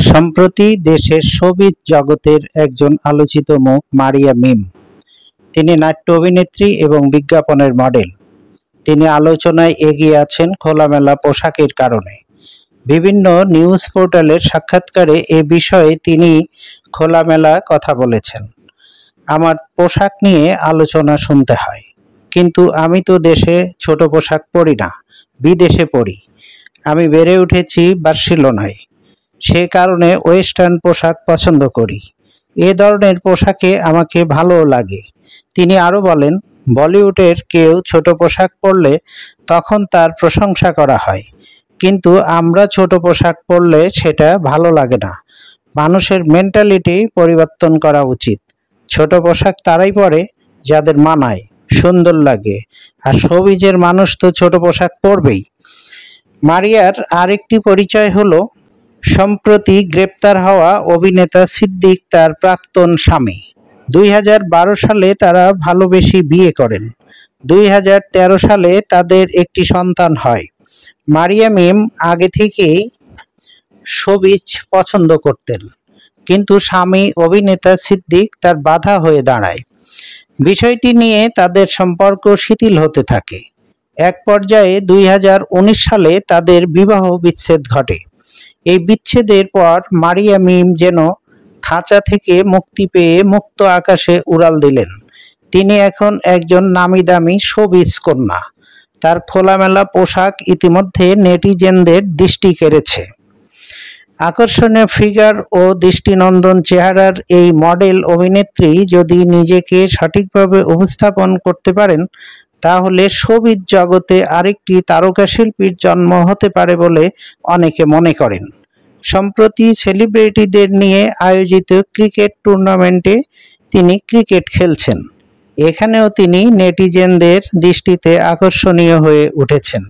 সম্প্রতি দেশের শোবিজ জগতের একজন আলোচিত মুখ মারিয়া মিম। তিনি নাট্য অভিনেত্রী এবং বিজ্ঞাপনের মডেল। তিনি আলোচনায় এগিয়ে আছেন খোলামেলা পোশাকের কারণে। বিভিন্ন নিউজ পোর্টালের সাক্ষাৎকারে এ বিষয়ে তিনি খোলামেলা কথা বলেছেন। আমার পোশাক নিয়ে আলোচনা শুনতে হয়, কিন্তু আমি তো দেশে ছোট পোশাক পরি না, বিদেশে পরি। আমি বেড়ে উঠেছি বার্সেলোনায়, সে কারণে ওয়েস্টার্ন পোশাক পছন্দ করি। এ ধরনের পোশাকে আমাকে ভালোও লাগে। তিনি আরও বলেন, বলিউডের কেউ ছোট পোশাক পরলে তখন তার প্রশংসা করা হয়, কিন্তু আমরা ছোট পোশাক পরলে সেটা ভালো লাগে না। মানুষের মেন্টালিটি পরিবর্তন করা উচিত। ছোট পোশাক তারাই পরে যাদের মানায়, সুন্দর লাগে, আর শোবিজের মানুষ তো ছোট পোশাক পরবেই। মারিয়ার আরেকটি পরিচয় হলো সম্প্রতি গ্রেপ্তার হওয়া অভিনেতা সিদ্দিক তার প্রাক্তন স্বামী। 2012 সালে তারা ভালোবেসে বিয়ে করেন। 2013 সালে তাদের একটি সন্তান হয়। মারিয়া মিম আগে থেকেই শোবিজ পছন্দ করতেন, কিন্তু স্বামী অভিনেতা সিদ্দিক তার বাধা হয়ে দাঁড়ায়। বিষয়টি নিয়ে তাদের সম্পর্ক শিথিল হতে থাকে। এক পর্যায়ে 2019 সালে তাদের বিবাহ বিচ্ছেদ ঘটে। এই বিচ্ছেদের পর মারিয়া মিম যেন খাঁচা থেকে মুক্তি পেয়ে মুক্ত আকাশে উড়াল দিলেন। তিনি এখন একজন নামিদামি শোবিজ কন্যা। তার খোলামেলা পোশাক ইতিমধ্যে নেটিজেনদের দৃষ্টি কেড়েছে। আকর্ষণীয় ফিগার ও দৃষ্টিনন্দন চেহারার এই মডেল অভিনেত্রী যদি নিজেকে সঠিকভাবে উপস্থাপন করতে পারেন, তাহলে শোবিজ জগতে আরেকটি তারকা শিল্পীর জন্ম হতে পারে বলে অনেকে মনে করেন। সম্প্রতি সেলিব্রিটিদের নিয়ে আয়োজিত ক্রিকেট টুর্নামেন্টে তিনি ক্রিকেট খেলছেন। এখানেও তিনি নেটিজেনদের দৃষ্টিতে আকর্ষণীয় হয়ে উঠেছেন।